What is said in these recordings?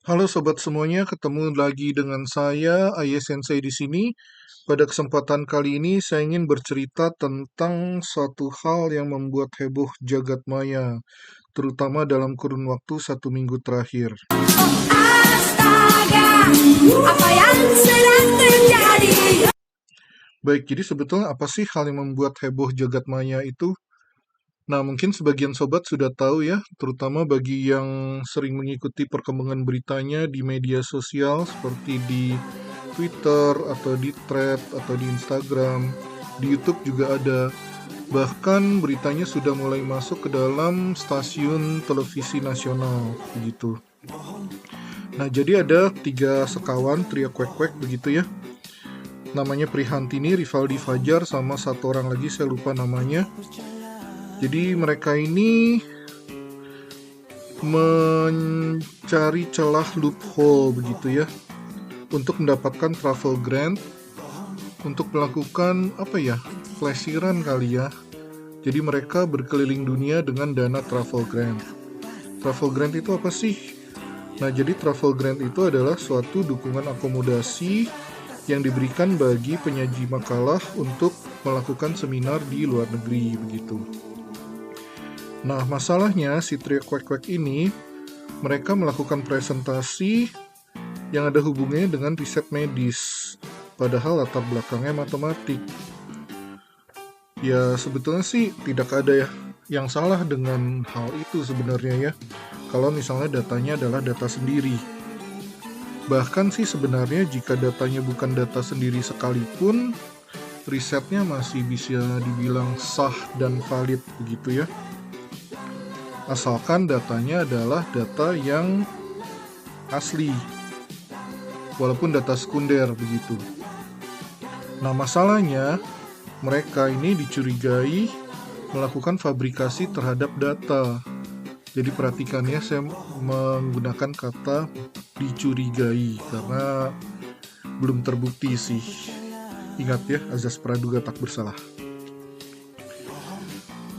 Halo sobat semuanya, ketemu lagi dengan saya Aye Sensei di sini. Pada kesempatan kali ini saya ingin bercerita tentang suatu hal yang membuat heboh jagat maya, terutama dalam kurun waktu 1 minggu terakhir. Astaga, apa yang sedang terjadi? Baik, jadi sebetulnya apa sih hal yang membuat heboh jagat maya itu? Nah, mungkin sebagian sobat sudah tahu ya, terutama bagi yang sering mengikuti perkembangan beritanya di media sosial seperti di Twitter atau di Thread atau di Instagram, di YouTube juga ada. Bahkan beritanya sudah mulai masuk ke dalam stasiun televisi nasional begitu. Nah, jadi ada 3 sekawan trio kwek-kwek begitu ya. Namanya Prihantini, Rivaldi Fajar, sama satu orang lagi saya lupa namanya. Jadi mereka ini mencari celah loophole begitu ya untuk mendapatkan travel grant untuk melakukan pelesiran kali ya. Jadi mereka berkeliling dunia dengan dana travel grant. Travel grant itu apa sih? Nah, jadi travel grant itu adalah suatu dukungan akomodasi yang diberikan bagi penyaji makalah untuk melakukan seminar di luar negeri begitu. Nah, masalahnya si trio kwek-kwek ini mereka melakukan presentasi yang ada hubungannya dengan riset medis, padahal latar belakangnya matematik. Ya, sebetulnya sih tidak ada ya yang salah dengan hal itu sebenarnya ya, kalau misalnya datanya adalah data sendiri. Bahkan sih sebenarnya jika datanya bukan data sendiri sekalipun, risetnya masih bisa dibilang sah dan valid begitu ya. Asalkan datanya adalah data yang asli, walaupun data sekunder begitu. Nah, masalahnya mereka ini dicurigai melakukan fabrikasi terhadap data. Jadi perhatikan ya, saya menggunakan kata dicurigai karena belum terbukti sih. Ingat ya, azas praduga tak bersalah.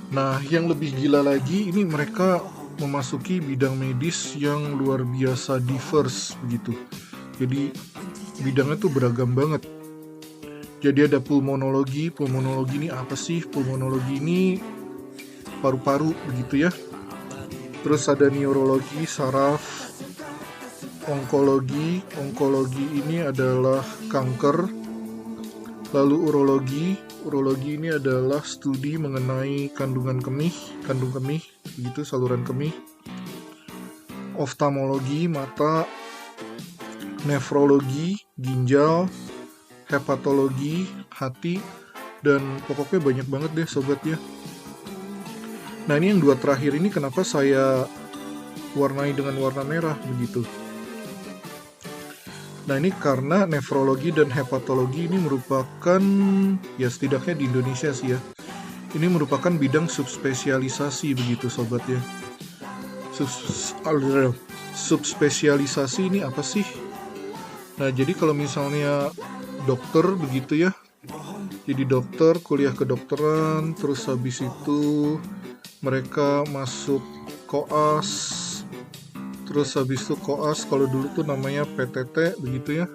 Nah, yang lebih gila lagi, ini mereka memasuki bidang medis yang luar biasa diverse begitu. Jadi bidangnya tuh beragam banget. Jadi ada pulmonologi. Pulmonologi ini apa sih? Pulmonologi ini paru-paru begitu ya. Terus ada neurologi, saraf, onkologi. Onkologi ini adalah kanker. Lalu urologi ini adalah studi mengenai kandung kemih, begitu saluran kemih. Oftalmologi, mata. Nefrologi, ginjal. Hepatologi, hati. Dan pokoknya banyak banget deh sobat ya. Nah, ini yang 2 terakhir ini kenapa saya warnai dengan warna merah begitu. Nah, ini karena nefrologi dan hepatologi ini merupakan, ya setidaknya di Indonesia sih ya, ini merupakan bidang subspesialisasi begitu sobat ya. Subspesialisasi ini apa sih? Nah, jadi kalau misalnya dokter begitu ya, jadi dokter, kuliah kedokteran, terus habis itu mereka masuk koas, terus habis itu koas kalau dulu tuh namanya PTT begitu ya.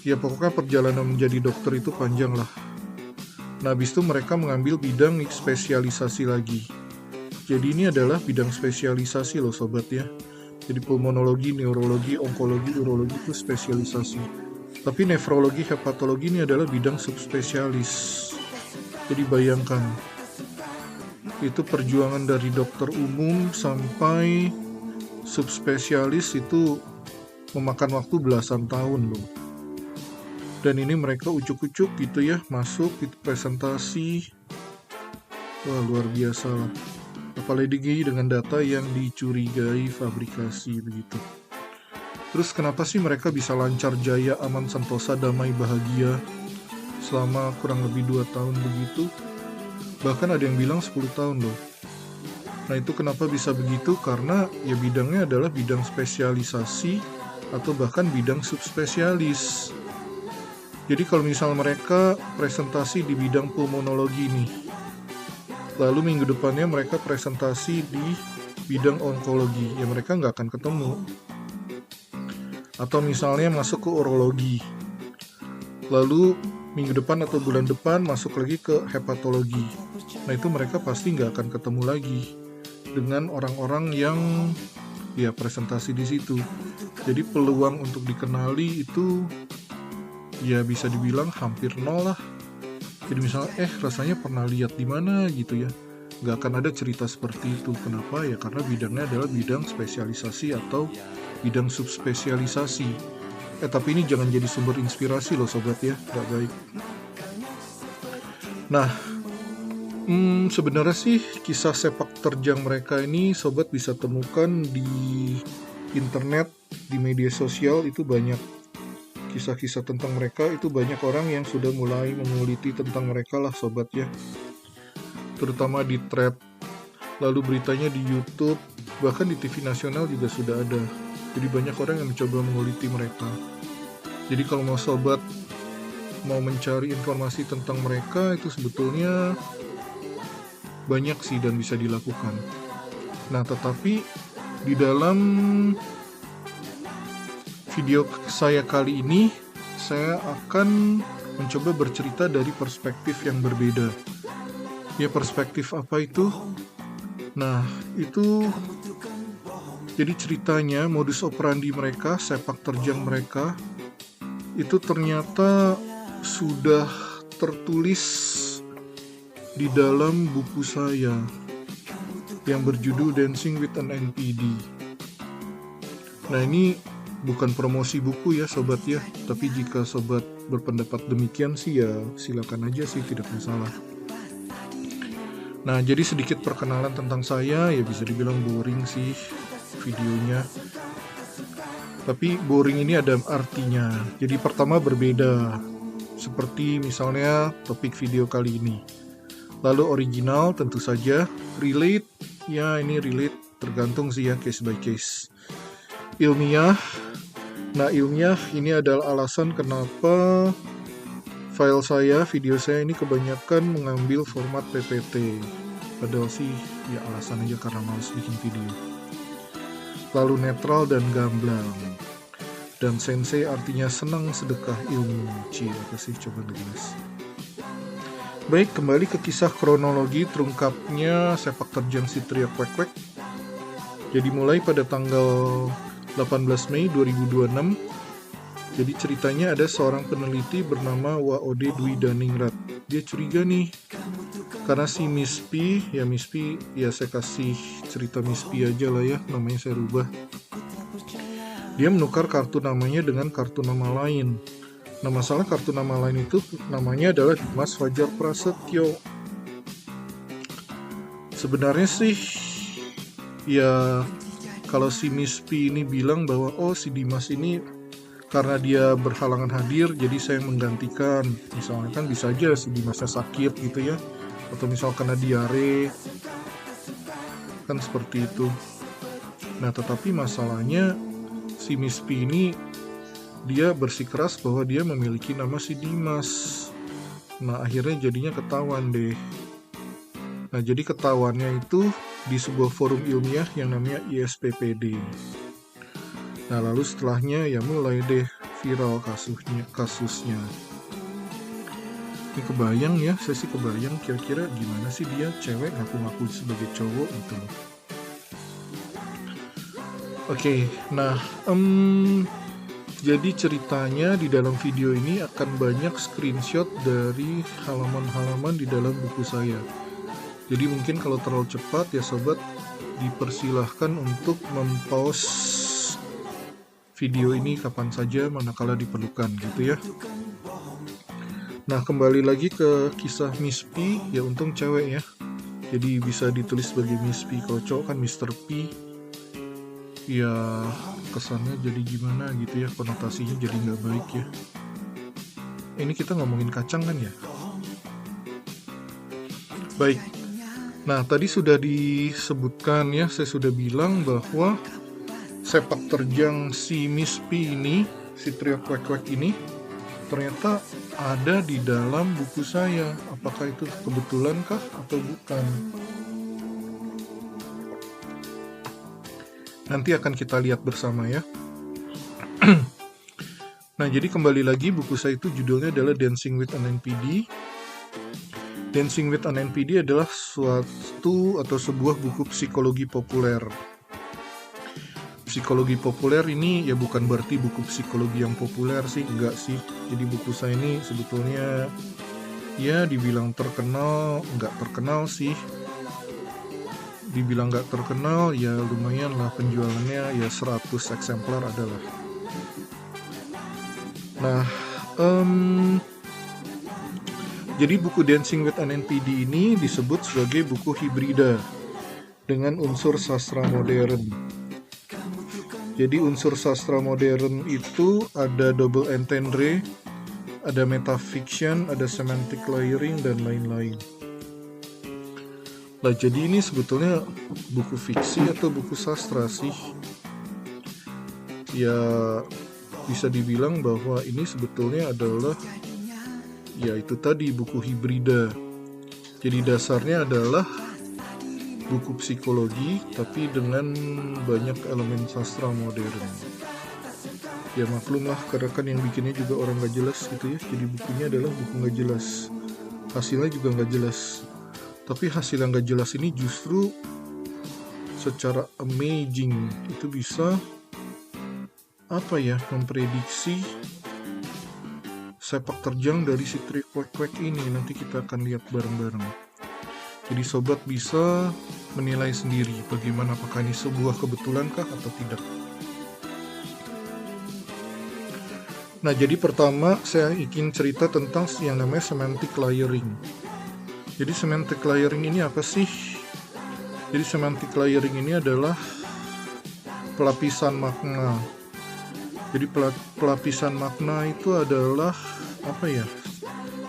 Ya pokoknya perjalanan menjadi dokter itu panjang lah. Nah, habis itu mereka mengambil bidang spesialisasi lagi. Jadi ini adalah bidang spesialisasi loh sobat ya. Jadi pulmonologi, neurologi, onkologi, urologi itu spesialisasi. Tapi nefrologi, hepatologi ini adalah bidang subspesialis. Jadi bayangkan, itu perjuangan dari dokter umum sampai subspesialis itu memakan waktu belasan tahun loh. Dan ini mereka ucuk-ucuk gitu ya, masuk itu presentasi. Wah, luar biasa lah. Apalagi dengan data yang dicurigai fabrikasi begitu. Terus kenapa sih mereka bisa lancar jaya, aman, sentosa, damai, bahagia selama kurang lebih 2 tahun begitu? Bahkan ada yang bilang 10 tahun loh. Nah, itu kenapa bisa begitu? Karena ya bidangnya adalah bidang spesialisasi atau bahkan bidang subspesialis. Jadi kalau misal mereka presentasi di bidang pulmonologi nih, lalu minggu depannya mereka presentasi di bidang onkologi, ya mereka nggak akan ketemu. Atau misalnya masuk ke urologi, lalu minggu depan atau bulan depan masuk lagi ke hepatologi. Nah itu mereka pasti nggak akan ketemu lagi dengan orang-orang yang ya presentasi di situ. Jadi peluang untuk dikenali itu ya bisa dibilang hampir nol lah. Jadi misalnya rasanya pernah lihat di mana gitu ya, nggak akan ada cerita seperti itu. Kenapa ya? Karena bidangnya adalah bidang spesialisasi atau bidang subspesialisasi. Tapi ini jangan jadi sumber inspirasi loh sobat ya, nggak baik. Nah, sebenarnya sih kisah sepak terjang mereka ini sobat bisa temukan di internet, di media sosial itu banyak kisah-kisah tentang mereka, itu banyak orang yang sudah mulai menguliti tentang mereka lah sobat ya. Terutama di thread, lalu beritanya di YouTube, bahkan di TV nasional juga sudah ada. Jadi banyak orang yang mencoba menguliti mereka. Jadi kalau mau sobat mau mencari informasi tentang mereka itu sebetulnya banyak sih dan bisa dilakukan. Nah, tetapi di dalam video saya kali ini saya akan mencoba bercerita dari perspektif yang berbeda. Ya, perspektif apa itu? Nah, itu jadi ceritanya modus operandi mereka, sepak terjang mereka itu ternyata sudah tertulis di dalam buku saya yang berjudul Dancing with an NPD. Nah, ini bukan promosi buku ya sobat ya, tapi jika sobat berpendapat demikian sih ya silakan aja sih, tidak masalah. Nah, jadi sedikit perkenalan tentang saya, ya bisa dibilang boring sih videonya. Tapi boring ini ada artinya. Jadi pertama berbeda, seperti misalnya topik video kali ini. Lalu original tentu saja, relate, ya ini relate tergantung sih ya, case by case. Ilmiah, nah ilmiah ini adalah alasan kenapa file saya, video saya ini kebanyakan mengambil format PPT. Padahal sih ya alasan aja karena males bikin video. Lalu netral dan gamblang. Dan sensei artinya senang sedekah ilmu. Apa sih, coba jelas. Baik, kembali ke kisah kronologi terungkapnya sepak terjang si trio Kwek-Kwek. Jadi mulai pada tanggal 18 Mei 2026. Jadi ceritanya ada seorang peneliti bernama Waode Dwi Daningrat. Dia curiga nih, karena si Miss P, ya saya kasih cerita Miss P aja lah ya, namanya saya rubah. Dia menukar kartu namanya dengan kartu nama lain. Nah, masalah kartu nama lain itu namanya adalah Dimas Fajar Prasetyo. Sebenarnya sih ya kalau si Miss P ini bilang bahwa oh si Dimas ini karena dia berhalangan hadir jadi saya menggantikan, misalnya kan bisa aja si Dimasnya sakit gitu ya, atau misal kena diare, kan seperti itu. Nah, tetapi masalahnya si Miss P ini dia bersikeras bahwa dia memiliki nama si Dimas. Nah, akhirnya jadinya ketahuan deh. Nah, jadi ketahuannya itu di sebuah forum ilmiah yang namanya ISPPD. Nah, lalu setelahnya ya mulai deh viral kasusnya. Ini kebayang ya, saya sih kebayang kira-kira gimana sih dia cewek ngaku-ngaku sebagai cowok gitu loh. Oke, nah jadi ceritanya di dalam video ini akan banyak screenshot dari halaman-halaman di dalam buku saya. Jadi mungkin kalau terlalu cepat ya sobat dipersilahkan untuk mempost video ini kapan saja manakala diperlukan gitu ya. Nah, kembali lagi ke kisah Miss P, ya untung cewek ya. Jadi bisa ditulis sebagai Miss P. Kalau cowok kan Mr. P. Ya kesannya jadi gimana gitu ya, konotasinya jadi nggak baik ya. Ini kita ngomongin kacang kan ya. Baik. Nah, tadi sudah disebutkan ya, saya sudah bilang bahwa sepak terjang si Miss P ini, si trio Kwek-Kwek ini ternyata ada di dalam buku saya. Apakah itu kebetulan kah atau bukan? Nanti akan kita lihat bersama ya. Nah, jadi kembali lagi buku saya itu judulnya adalah Dancing with an NPD. Dancing with an NPD adalah suatu atau sebuah buku psikologi populer. Psikologi populer ini ya bukan berarti buku psikologi yang populer sih, enggak sih. Jadi buku saya ini sebetulnya ya dibilang terkenal, enggak terkenal sih. Dibilang enggak terkenal ya lumayan lah, penjualannya ya 100 eksemplar adalah. Nah, jadi buku Dancing with an NPD ini disebut sebagai buku hibrida dengan unsur sastra modern. Jadi unsur sastra modern itu ada double entendre, ada metafiction, ada semantic layering, dan lain-lain. Nah, jadi ini sebetulnya buku fiksi atau buku sastra sih? Ya, bisa dibilang bahwa ini sebetulnya adalah ya itu tadi buku hibrida. Jadi dasarnya adalah buku psikologi tapi dengan banyak elemen sastra modern. Ya maklum lah, karena kan yang bikinnya juga orang gak jelas gitu ya. Jadi bukunya adalah buku gak jelas, hasilnya juga gak jelas. Tapi hasil yang gak jelas ini justru secara amazing itu bisa memprediksi sepak terjang dari si Trikwek ini. Nanti kita akan lihat bareng-bareng. Jadi sobat bisa menilai sendiri bagaimana, apakah ini sebuah kebetulankah atau tidak. Nah, jadi pertama saya ingin cerita tentang yang namanya semantic layering. Jadi semantic layering ini apa sih? Jadi semantic layering ini adalah pelapisan makna. Jadi pelapisan makna itu adalah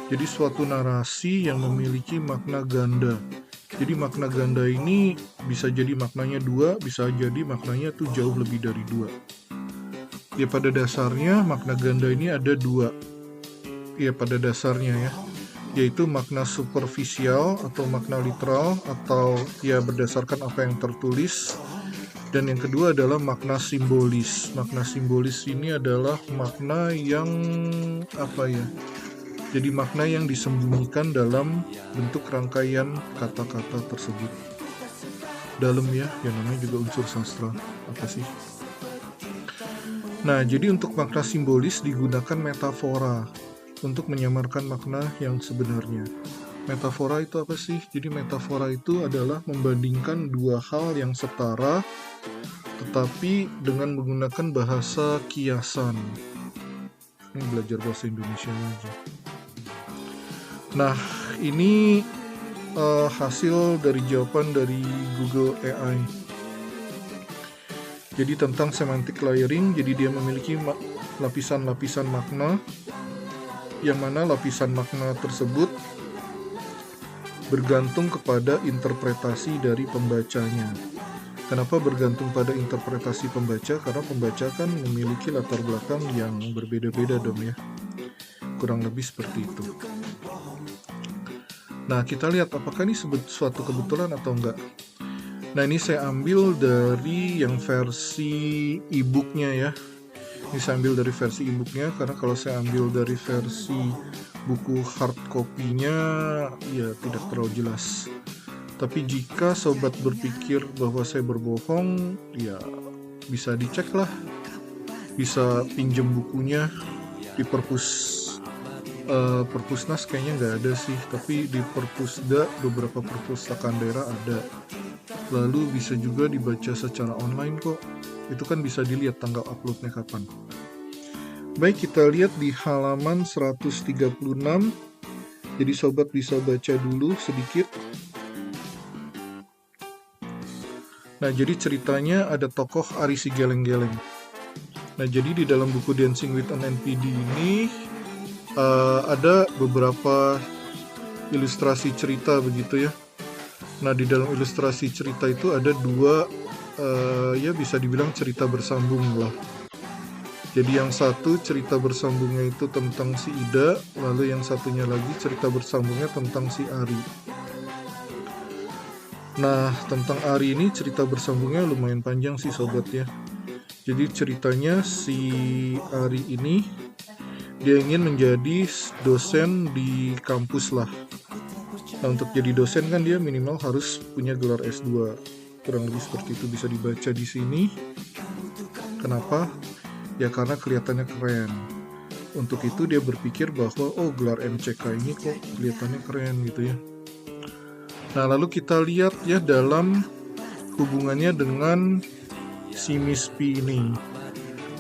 jadi suatu narasi yang memiliki makna ganda. Jadi makna ganda ini bisa jadi maknanya 2, bisa jadi maknanya tuh jauh lebih dari 2. Ya pada dasarnya makna ganda ini ada 2. Ya pada dasarnya ya, yaitu makna superficial atau makna literal atau ya berdasarkan apa yang tertulis. Dan yang kedua adalah makna simbolis. Makna simbolis ini adalah makna yang jadi makna yang disembunyikan dalam bentuk rangkaian kata-kata tersebut. Dalam ya, yang namanya juga unsur sastra. Apa sih? Nah, jadi untuk makna simbolis digunakan metafora untuk menyamarkan makna yang sebenarnya. Metafora itu apa sih? Jadi metafora itu adalah membandingkan dua hal yang setara tetapi dengan menggunakan bahasa kiasan. Ini belajar bahasa Indonesia aja. Nah, ini hasil dari jawaban dari Google AI. Jadi tentang semantic layering, jadi dia memiliki lapisan-lapisan makna, yang mana lapisan makna tersebut bergantung kepada interpretasi dari pembacanya. Kenapa bergantung pada interpretasi pembaca? Karena pembaca kan memiliki latar belakang yang berbeda-beda dong ya. Kurang lebih seperti itu. Nah, kita lihat apakah ini suatu kebetulan atau enggak. Nah, ini saya ambil dari yang versi e-booknya ya. Ini saya ambil dari versi e-booknya, karena kalau saya ambil dari versi buku hard copy-nya ya tidak terlalu jelas. Tapi jika sobat berpikir bahwa saya berbohong, ya bisa dicek lah. Bisa pinjem bukunya di Perpusnas kayaknya nggak ada sih, tapi di Perpusda beberapa perpustakaan daerah ada. Lalu bisa juga dibaca secara online kok. Itu kan bisa dilihat tanggal uploadnya kapan. Baik, kita lihat di halaman 136. Jadi sobat bisa baca dulu sedikit. Nah, jadi ceritanya ada tokoh Ari si Geleng-Geleng. Nah, jadi di dalam buku Dancing with an NPD ini ada beberapa ilustrasi cerita begitu ya. Nah, di dalam ilustrasi cerita itu ada dua ya bisa dibilang cerita bersambung lah. Jadi yang satu cerita bersambungnya itu tentang si Ida, lalu yang satunya lagi cerita bersambungnya tentang si Ari. Nah, tentang Ari ini cerita bersambungnya lumayan panjang sih sobat ya. Jadi ceritanya si Ari ini dia ingin menjadi dosen di kampus lah. Nah, untuk jadi dosen kan dia minimal harus punya gelar S2. Kurang lebih seperti itu bisa dibaca di sini. Kenapa? Ya karena kelihatannya keren. Untuk itu dia berpikir bahwa gelar MCK ini kok kelihatannya keren gitu ya. Nah, lalu kita lihat ya dalam hubungannya dengan si Miss P ini.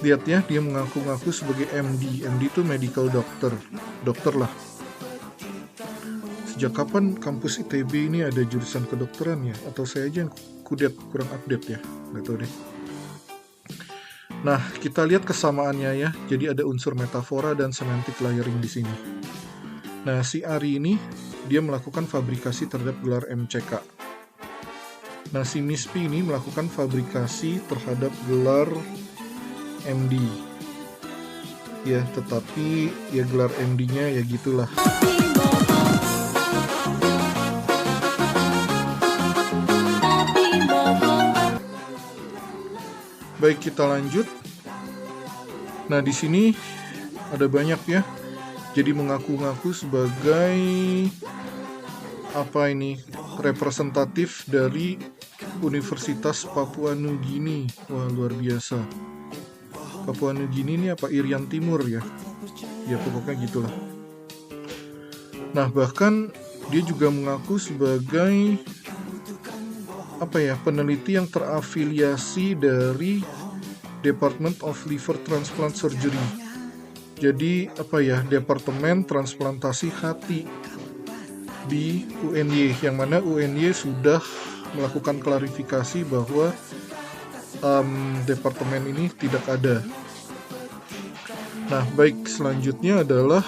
Lihat ya, dia mengaku-ngaku sebagai MD. MD itu medical doctor. Dokter lah. Sejak kapan kampus ITB ini ada jurusan kedokteran ya? Atau saya aja yang kurang update ya? Nggak tahu deh. Nah, kita lihat kesamaannya ya. Jadi ada unsur metafora dan semantic layering di sini. Nah, si Ari ini dia melakukan fabrikasi terhadap gelar MCK. Nah, si Miss P ini melakukan fabrikasi terhadap gelar MD. Ya, tetapi ya gelar MD-nya ya gitulah. Baik, kita lanjut. Nah, di sini ada banyak ya. Jadi mengaku-ngaku sebagai representatif dari Universitas Papua Nugini. Wah, luar biasa. Papua Nugini ini apa? Irian Timur ya? Ya pokoknya gitulah. Nah, bahkan dia juga mengaku sebagai peneliti yang terafiliasi dari Department of Liver Transplant Surgery. Jadi Departemen Transplantasi Hati di UNY, yang mana UNY sudah melakukan klarifikasi bahwa departemen ini tidak ada. Nah, baik, selanjutnya adalah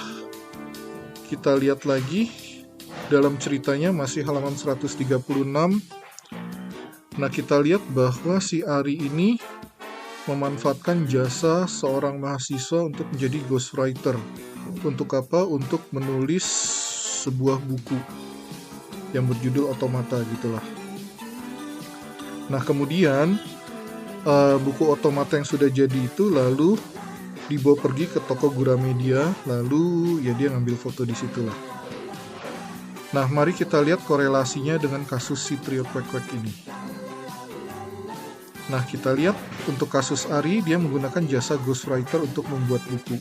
kita lihat lagi dalam ceritanya masih halaman 136. Nah, kita lihat bahwa si Ari ini memanfaatkan jasa seorang mahasiswa untuk menjadi ghostwriter. Untuk apa? Untuk menulis sebuah buku yang berjudul Otomata gitulah. Nah, kemudian buku Otomata yang sudah jadi itu lalu dibawa pergi ke toko Gramedia, lalu ya dia ngambil foto di situlah. Nah, mari kita lihat korelasinya dengan kasus si trio kwek-kwek ini. Nah, kita lihat untuk kasus Ari, dia menggunakan jasa ghostwriter untuk membuat buku.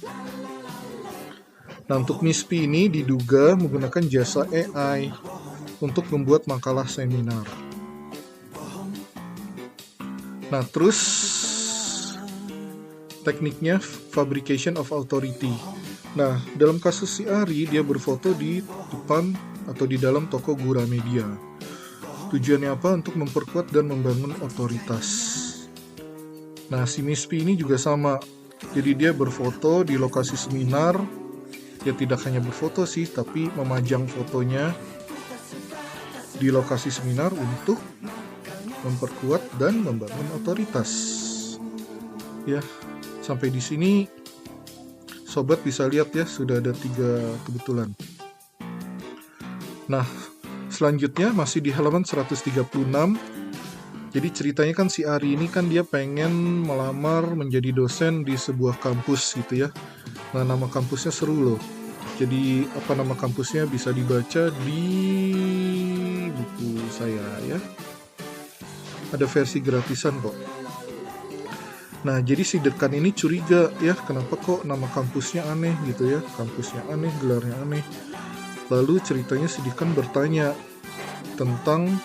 Nah, untuk Miss P ini diduga menggunakan jasa AI untuk membuat makalah seminar. Nah, terus tekniknya fabrication of authority. Nah, dalam kasus si Ari, dia berfoto di depan atau di dalam toko Gramedia. Tujuannya apa? Untuk memperkuat dan membangun otoritas. Nah, si Miss P ini juga sama. Jadi dia berfoto di lokasi seminar. Dia tidak hanya berfoto sih, tapi memajang fotonya di lokasi seminar untuk memperkuat dan membangun otoritas. Ya, sampai di sini sobat bisa lihat ya, sudah ada 3 kebetulan. Nah, selanjutnya masih di halaman 136. Jadi ceritanya kan si Ari ini kan dia pengen melamar menjadi dosen di sebuah kampus gitu ya. Nah, nama kampusnya seru loh. Jadi apa nama kampusnya bisa dibaca di buku saya ya. Ada versi gratisan kok. Nah, jadi si dekan ini curiga ya, kenapa kok nama kampusnya aneh gitu ya. Kampusnya aneh, gelarnya aneh. Lalu ceritanya si dekan bertanya tentang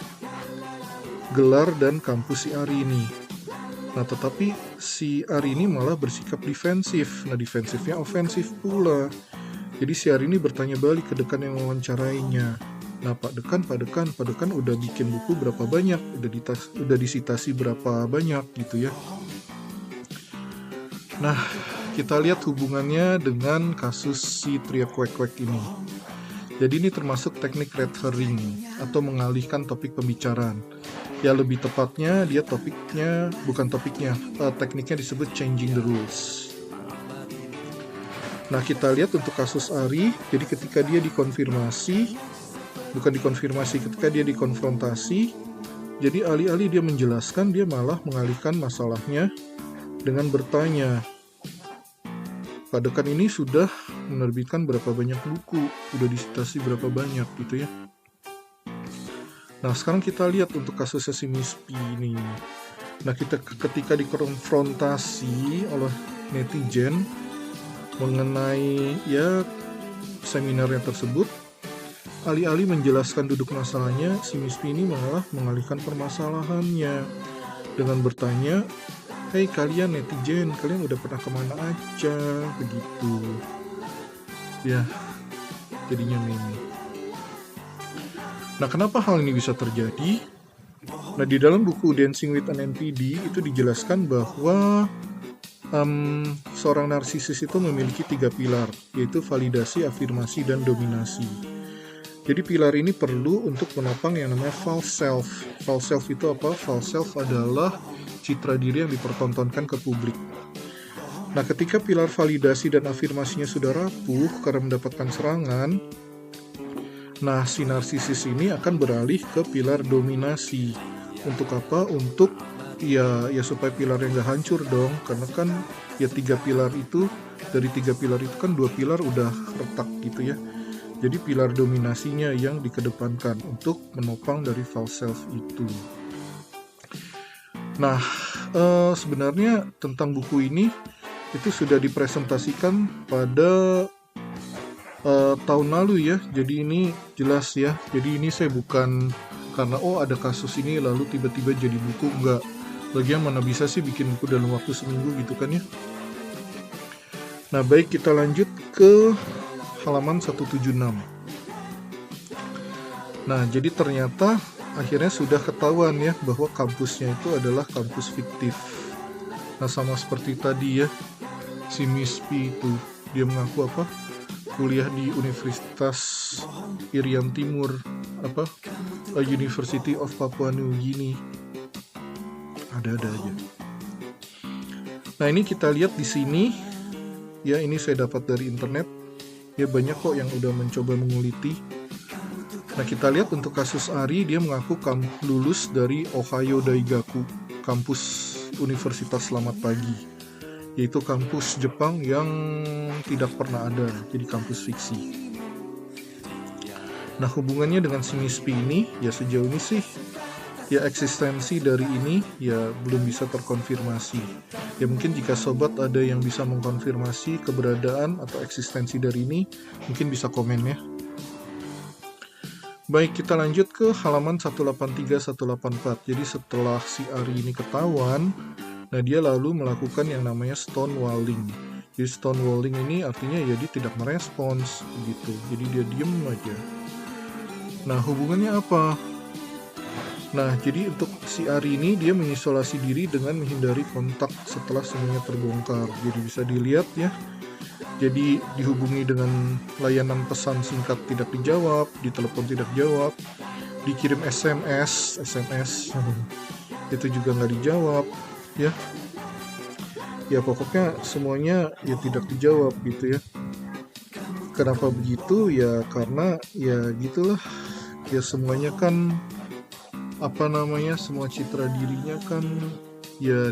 gelar dan kampus si Ari ini. Nah, tetapi si Ari ini malah bersikap defensif. Nah, defensifnya ofensif pula. Jadi si Ari ini bertanya balik ke dekan yang mewawancarainya. Nah, Pak Dekan udah bikin buku berapa banyak? Udah disitasi berapa banyak gitu ya. Nah, kita lihat hubungannya dengan kasus si trio kwek-kwek ini. Jadi ini termasuk teknik red herring atau mengalihkan topik pembicaraan. Ya, lebih tepatnya dia tekniknya disebut changing the rules. Nah, kita lihat untuk kasus Ari, jadi ketika dia ketika dia dikonfrontasi, Jadi alih-alih dia menjelaskan, dia malah mengalihkan masalahnya dengan bertanya. Pak Dekan ini sudah menerbitkan berapa banyak buku, udah disitasi berapa banyak gitu ya. Nah sekarang kita lihat untuk kasusnya si Miss P ini. Nah ketika dikonfrontasi oleh netizen mengenai ya seminarnya tersebut, alih-alih menjelaskan duduk masalahnya, si Miss P ini malah mengalihkan permasalahannya dengan bertanya, "Hei kalian netizen, kalian udah pernah kemana aja?" Begitu. Ya, jadinya meme. Nah, kenapa hal ini bisa terjadi? Nah, di dalam buku Dancing with an NPD itu dijelaskan bahwa seorang narsisis itu memiliki 3 pilar, yaitu validasi, afirmasi, dan dominasi. Jadi pilar ini perlu untuk menopang yang namanya false self. False self itu apa? False self adalah citra diri yang dipertontonkan ke publik. Nah, ketika pilar validasi dan afirmasinya sudah rapuh karena mendapatkan serangan, nah si narsisis ini akan beralih ke pilar dominasi. Untuk apa? Untuk ya supaya pilarnya nggak hancur dong, karena kan ya 3 pilar itu, dari 3 pilar itu kan 2 pilar udah retak gitu ya. Jadi pilar dominasinya yang dikedepankan untuk menopang dari false self itu. Nah, sebenarnya tentang buku ini itu sudah dipresentasikan pada tahun lalu ya. Jadi ini jelas ya. Jadi ini saya bukan karena ada kasus ini lalu tiba-tiba jadi buku, enggak. Lagian mana bisa sih bikin buku dalam waktu seminggu gitu kan ya. Nah, baik, kita lanjut ke halaman 176. Nah, jadi ternyata akhirnya sudah ketahuan ya bahwa kampusnya itu adalah kampus fiktif. Nah, sama seperti tadi ya, si Miss P itu dia mengaku apa? Kuliah di Universitas Irian Timur, University of Papua New Guinea. Ada-ada aja. Nah, ini kita lihat di sini ya, ini saya dapat dari internet. Ya banyak kok yang udah mencoba menguliti. Nah, kita lihat untuk kasus Ari, dia mengaku lulus dari Ohio Daigaku, kampus Universitas Selamat Pagi, yaitu kampus Jepang yang tidak pernah ada, jadi kampus fiksi. Nah, hubungannya dengan si Miss P ini, ya sejauh ini sih, ya eksistensi dari ini ya belum bisa terkonfirmasi. Ya mungkin jika sobat ada yang bisa mengkonfirmasi keberadaan atau eksistensi dari ini, mungkin bisa komen ya. Baik, kita lanjut ke halaman 183-184. Jadi setelah si Ari ini ketahuan, nah dia lalu melakukan yang namanya stonewalling. Jadi stonewalling ini artinya ya dia tidak merespons gitu. Jadi dia diem aja. Nah, hubungannya apa? Nah, jadi untuk si Ari ini dia mengisolasi diri dengan menghindari kontak setelah semuanya terbongkar. Jadi bisa dilihat ya. Jadi dihubungi dengan layanan pesan singkat tidak dijawab, ditelepon tidak jawab, dikirim SMS itu juga nggak dijawab ya. Ya pokoknya semuanya ya tidak dijawab gitu ya. Kenapa begitu? Ya karena ya gitulah. Ya semuanya kan semua citra dirinya kan ya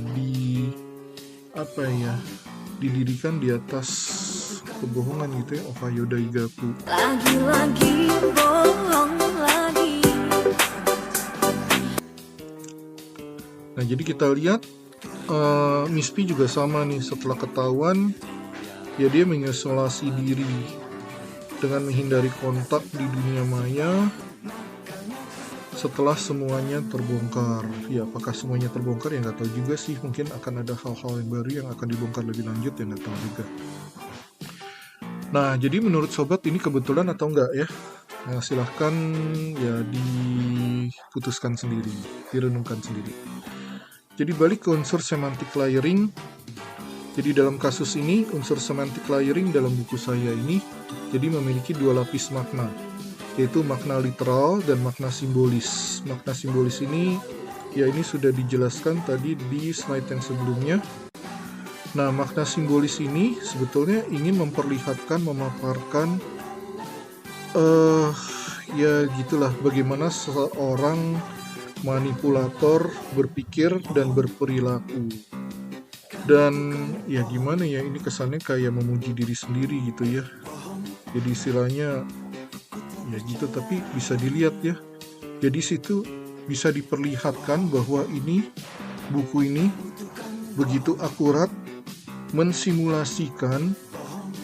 didirikan di atas kebohongan gitu ya. Ohio Daigaku. Lagi-lagi bohong lagi. Nah, jadi kita lihat Miss P juga sama nih, setelah ketahuan ya dia mengisolasi diri dengan menghindari kontak di dunia maya setelah semuanya terbongkar. Ya apakah semuanya terbongkar ya nggak tahu juga sih, mungkin akan ada hal-hal yang baru yang akan dibongkar lebih lanjut ya nggak tahu juga. Nah, jadi menurut sobat ini kebetulan atau enggak ya? Nah, silahkan ya diputuskan sendiri, direnungkan sendiri. Jadi balik ke unsur semantic layering. Jadi dalam kasus ini unsur semantic layering dalam buku saya ini jadi memiliki 2 lapis makna, yaitu makna literal dan makna simbolis. Makna simbolis ini ya ini sudah dijelaskan tadi di slide yang sebelumnya. Nah, makna simbolis ini sebetulnya ingin memperlihatkan, memaparkan ya gitulah bagaimana seseorang manipulator berpikir dan berperilaku. Dan ya gimana ya, ini kesannya kayak memuji diri sendiri gitu ya. Jadi istilahnya ya gitu, tapi bisa dilihat ya. Jadi situ bisa diperlihatkan bahwa buku ini begitu akurat mensimulasikan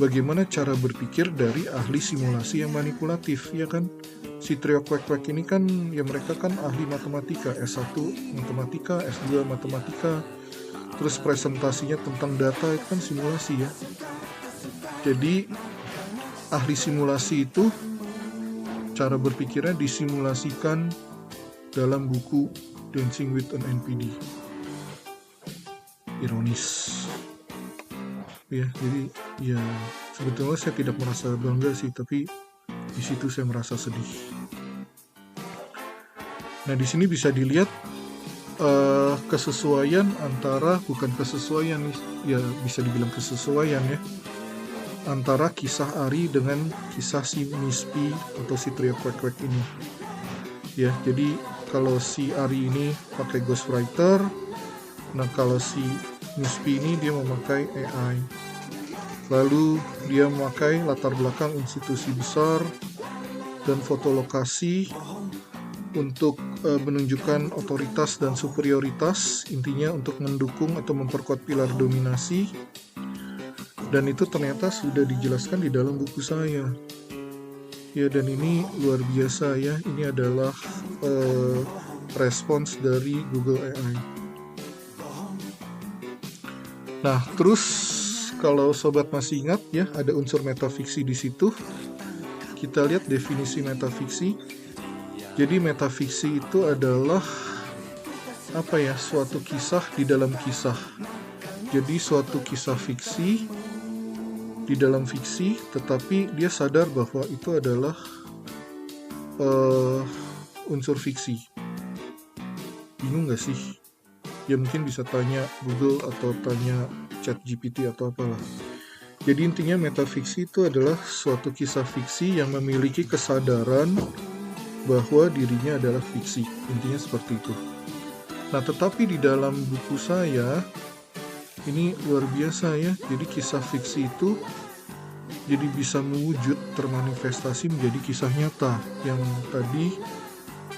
bagaimana cara berpikir dari ahli simulasi yang manipulatif, ya kan? Si trio kwek-kwek ini kan, ya mereka kan ahli matematika, S1 matematika, S2 matematika, terus presentasinya tentang data itu kan simulasi ya. Jadi ahli simulasi itu cara berpikirnya disimulasikan dalam buku Dancing with an NPD. Ironis. Ya, jadi ya sebetulnya saya tidak merasa bangga sih, tapi di situ saya merasa sedih. Nah, di sini bisa dilihat kesesuaian antara, bukan kesesuaian ya, bisa dibilang kesesuaian ya, antara kisah Ari dengan kisah si Mispi atau si trio kwek-kwek ini. Ya, jadi kalau si Ari ini pakai ghostwriter, nah kalau si Mispi ini dia memakai AI. Lalu dia memakai latar belakang institusi besar dan foto lokasi untuk menunjukkan otoritas dan superioritas, intinya untuk mendukung atau memperkuat pilar dominasi. Dan itu ternyata sudah dijelaskan di dalam buku saya. Ya, dan ini luar biasa ya. Ini adalah respons dari Google AI. Nah, terus kalau sobat masih ingat ya, ada unsur metafiksi di situ. Kita lihat definisi metafiksi. Jadi metafiksi itu adalah apa ya? Suatu kisah di dalam kisah. Jadi suatu kisah fiksi di dalam fiksi, tetapi dia sadar bahwa itu adalah unsur fiksi. Bingung nggak sih? Ya mungkin bisa tanya Google atau tanya ChatGPT atau apalah. Jadi intinya metafiksi itu adalah suatu kisah fiksi yang memiliki kesadaran bahwa dirinya adalah fiksi. Intinya seperti itu. Nah, tetapi di dalam buku saya, ini luar biasa ya. Jadi kisah fiksi itu jadi bisa mewujud, termanifestasi menjadi kisah nyata yang tadi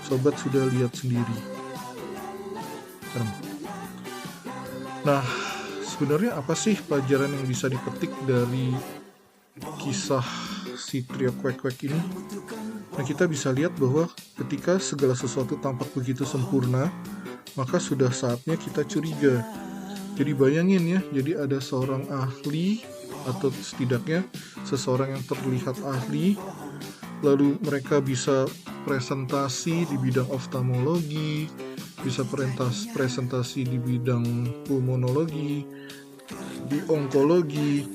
sobat sudah lihat sendiri. Nah, sebenarnya apa sih pelajaran yang bisa dipetik dari kisah si trio kwek-kwek ini? Nah, kita bisa lihat bahwa ketika segala sesuatu tampak begitu sempurna, maka sudah saatnya kita curiga. Jadi bayangin ya, jadi ada seorang ahli, atau setidaknya seseorang yang terlihat ahli, lalu mereka bisa presentasi di bidang oftalmologi, bisa presentasi di bidang pulmonologi, di onkologi,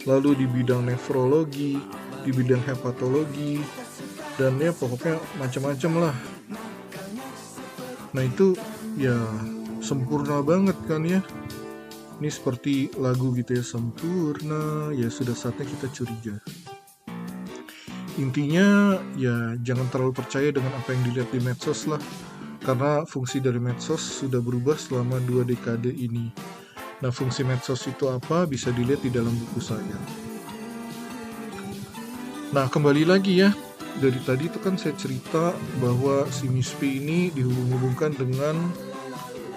lalu di bidang nefrologi, di bidang hepatologi, dan ya pokoknya macam-macam lah. Nah, itu ya sempurna banget kan ya. Ini seperti lagu gitu ya, sempurna, ya sudah saatnya kita curiga. Intinya ya jangan terlalu percaya dengan apa yang dilihat di medsos lah, karena fungsi dari medsos sudah berubah selama 2 dekade ini. Nah, fungsi medsos itu apa? Bisa dilihat di dalam buku saya. Nah, kembali lagi ya, dari tadi itu kan saya cerita bahwa si Mispi ini dihubung-hubungkan dengan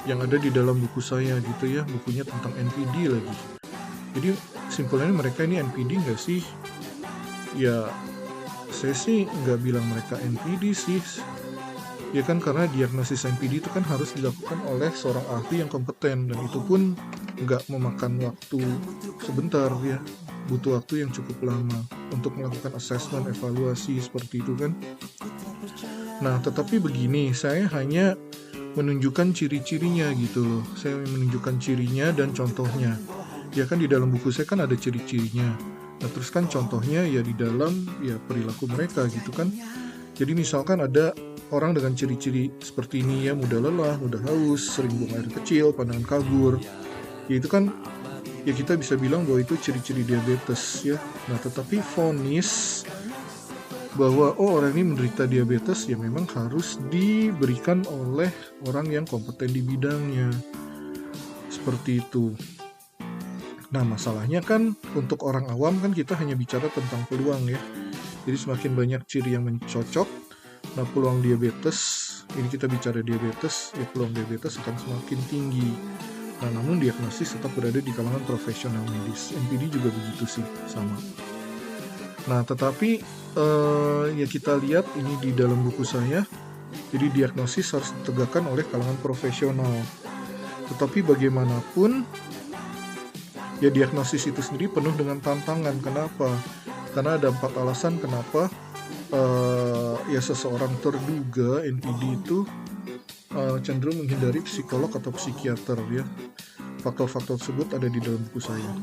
yang ada di dalam buku saya gitu ya, bukunya tentang NPD lagi. Jadi simpelnya mereka ini NPD nggak sih? Ya, saya sih nggak bilang mereka NPD sih. Ya kan, karena diagnosis NPD itu kan harus dilakukan oleh seorang ahli yang kompeten, dan itu pun nggak memakan waktu sebentar ya, butuh waktu yang cukup lama untuk melakukan assessment, evaluasi seperti itu kan. Nah, tetapi begini, saya hanya menunjukkan ciri-cirinya gitu loh. Saya menunjukkan cirinya dan contohnya. Ya kan di dalam buku saya kan ada ciri-cirinya. Nah, terus kan contohnya ya di dalam ya perilaku mereka gitu kan. Jadi misalkan ada orang dengan ciri-ciri seperti ini ya, mudah lelah, mudah haus, sering buang air kecil, pandangan kabur. Ya itu kan ya kita bisa bilang bahwa itu ciri-ciri diabetes ya. Nah, tetapi vonis bahwa orang ini menderita diabetes, ya memang harus diberikan oleh orang yang kompeten di bidangnya. Seperti itu. Nah, masalahnya kan untuk orang awam kan kita hanya bicara tentang peluang ya. Jadi semakin banyak ciri yang mencocok, nah peluang diabetes, ini kita bicara diabetes, ya peluang diabetes akan semakin tinggi. Nah, namun diagnosis tetap berada di kalangan profesional medis. NPD juga begitu sih, sama. Nah, tetapi ya kita lihat ini di dalam buku saya, jadi diagnosis harus ditegakkan oleh kalangan profesional. Tetapi bagaimanapun, ya diagnosis itu sendiri penuh dengan tantangan. Kenapa? Karena ada 4 alasan kenapa ya seseorang terduga NPD itu cenderung menghindari psikolog atau psikiater ya. Faktor-faktor tersebut ada di dalam buku saya.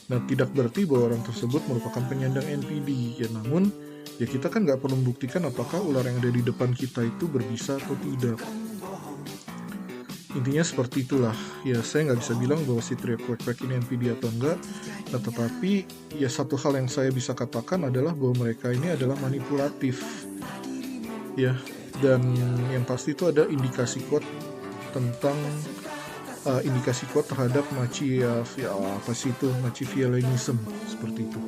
Nah, tidak berarti bahwa orang tersebut merupakan penyandang NPD ya, namun ya kita kan nggak perlu membuktikan apakah ular yang ada di depan kita itu berbisa atau tidak. Intinya seperti itulah. Ya, saya nggak bisa bilang bahwa si teriak kwek-kwek ini NPD atau enggak. Nah, tetapi ya satu hal yang saya bisa katakan adalah bahwa mereka ini adalah manipulatif. Ya, dan yang pasti itu ada indikasi kuat tentang indikasi kuat terhadap Machiavellianism seperti itu.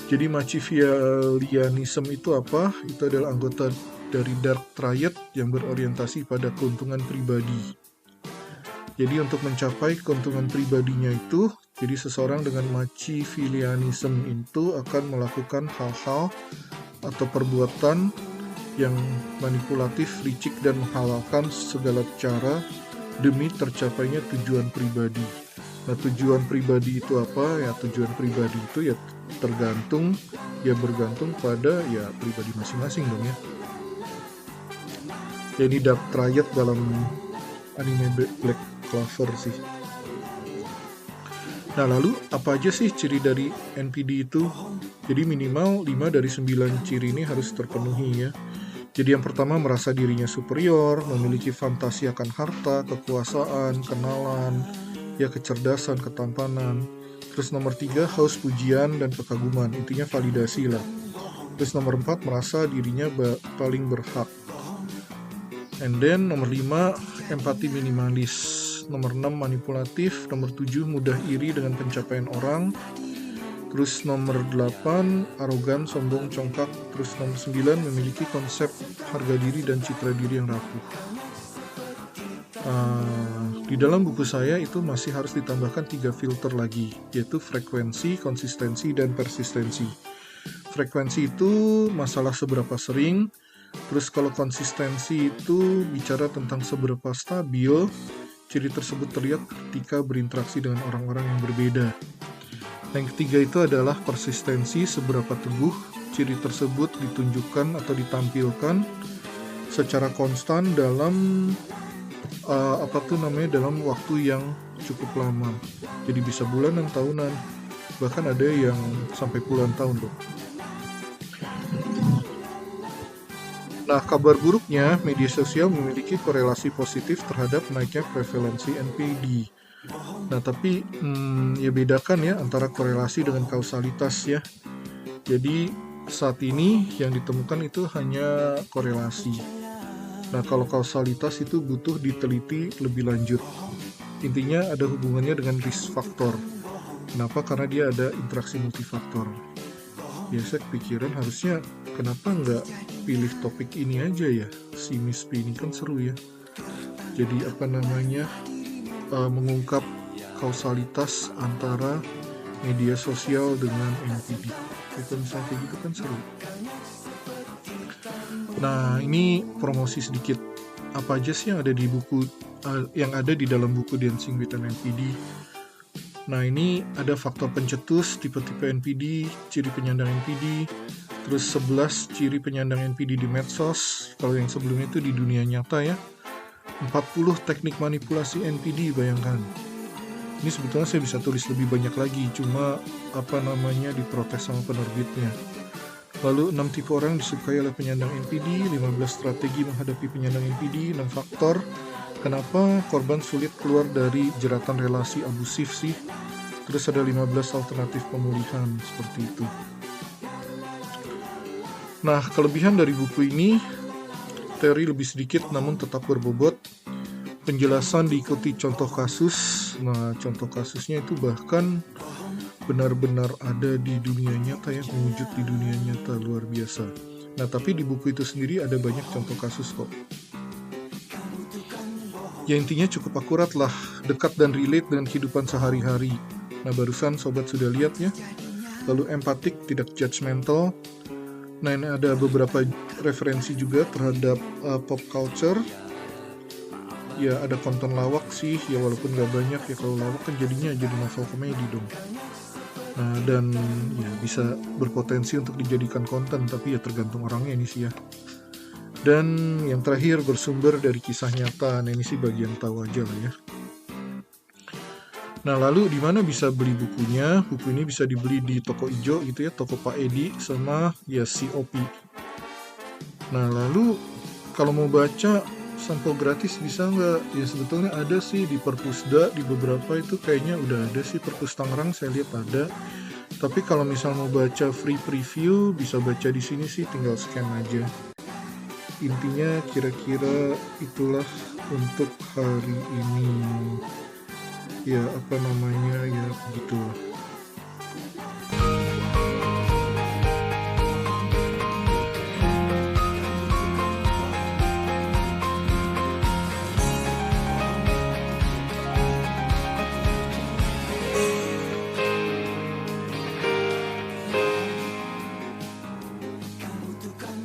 Jadi Machiavellianism itu apa? Itu adalah anggota dari Dark Triad yang berorientasi pada keuntungan pribadi. Jadi untuk mencapai keuntungan pribadinya itu, jadi seseorang dengan Machiavellianism itu akan melakukan hal-hal atau perbuatan yang manipulatif, licik, dan menghalalkan segala cara demi tercapainya tujuan pribadi. Nah, tujuan pribadi itu apa? Ya, tujuan pribadi itu ya bergantung pada ya pribadi masing-masing dong ya. Jadi Dark Triad dalam anime Black Clover sih. Nah, lalu apa aja sih ciri dari NPD itu? Jadi minimal 5 dari 9 ciri ini harus terpenuhi ya. Jadi yang pertama, merasa dirinya superior, memiliki fantasi akan harta, kekuasaan, kenalan, ya kecerdasan, ketampanan. Terus nomor 3, haus pujian dan kekaguman, intinya validasi lah. Terus nomor 4, merasa dirinya paling berhak. And then nomor 5, empati minimalis. Nomor 6, manipulatif. Nomor 7, mudah iri dengan pencapaian orang. Terus nomor 8, arogan, sombong, congkak. Terus nomor 9, memiliki konsep harga diri dan citra diri yang rapuh. Di dalam buku saya itu masih harus ditambahkan 3 filter lagi, yaitu frekuensi, konsistensi, dan persistensi. Frekuensi itu masalah seberapa sering. Terus kalau konsistensi itu bicara tentang seberapa stabil ciri tersebut terlihat ketika berinteraksi dengan orang-orang yang berbeda. Yang ketiga itu adalah persistensi, seberapa teguh ciri tersebut ditunjukkan atau ditampilkan secara konstan dalam dalam waktu yang cukup lama. Jadi bisa bulanan, tahunan, bahkan ada yang sampai puluhan tahun loh. Nah, kabar buruknya, media sosial memiliki korelasi positif terhadap naiknya prevalensi NPD. Nah, tapi ya bedakan ya antara korelasi dengan kausalitas ya. Jadi saat ini yang ditemukan itu hanya korelasi. Nah, kalau kausalitas itu butuh diteliti lebih lanjut. Intinya ada hubungannya dengan risk factor. Kenapa? Karena dia ada interaksi multifaktor. Biasa kepikiran harusnya kenapa nggak pilih topik ini aja ya, si Miss P ini kan seru ya. Jadi mengungkap kausalitas antara media sosial dengan NPD. Itu misalnya kayak gitu kan seru. Nah, ini promosi sedikit. Apa aja sih yang ada di buku yang ada di dalam buku Dancing with an NPD? Nah, ini ada faktor pencetus, tipe-tipe NPD, ciri penyandang NPD, terus 11 ciri penyandang NPD di medsos. Kalau yang sebelumnya itu di dunia nyata ya. 40 teknik manipulasi NPD, bayangkan. Ini sebetulnya saya bisa tulis lebih banyak lagi, cuma diprotes sama penerbitnya. Lalu 6 tipe orang disukai oleh penyandang NPD, 15 strategi menghadapi penyandang NPD, 6 faktor kenapa korban sulit keluar dari jeratan relasi abusif sih. Terus ada 15 alternatif pemulihan, seperti itu. Nah, kelebihan dari buku ini, teori lebih sedikit namun tetap berbobot. Penjelasan diikuti contoh kasus. Nah, contoh kasusnya itu bahkan benar-benar ada di dunia nyata ya, mewujud di dunia nyata, luar biasa. Nah, tapi di buku itu sendiri ada banyak contoh kasus kok. Ya intinya cukup akurat lah, dekat dan relate dengan kehidupan sehari-hari. Nah, barusan sobat sudah lihat ya. Lalu empatik, tidak judgmental. Nah, ini ada beberapa referensi juga terhadap pop culture. Ya, ada konten lawak sih, ya walaupun gak banyak ya, kalau lawak kan jadinya jadi novel komedi dong. Nah, dan ya bisa berpotensi untuk dijadikan konten, tapi ya tergantung orangnya ini sih ya. Dan yang terakhir bersumber dari kisah nyata. Nah, ini sih bagian tahu aja lah ya. Nah, lalu di mana bisa beli bukunya? Buku ini bisa dibeli di toko ijo gitu ya, toko Pak Edi sama ya COP. Nah, lalu kalau mau baca sampel gratis bisa nggak? Ya sebetulnya ada sih di Perpusda, di beberapa itu kayaknya udah ada sih. Perpus Tangerang saya lihat ada. Tapi kalau misal mau baca free preview bisa baca di sini sih, tinggal scan aja. Intinya kira-kira itulah untuk hari ini. Ya apa namanya ya begitu.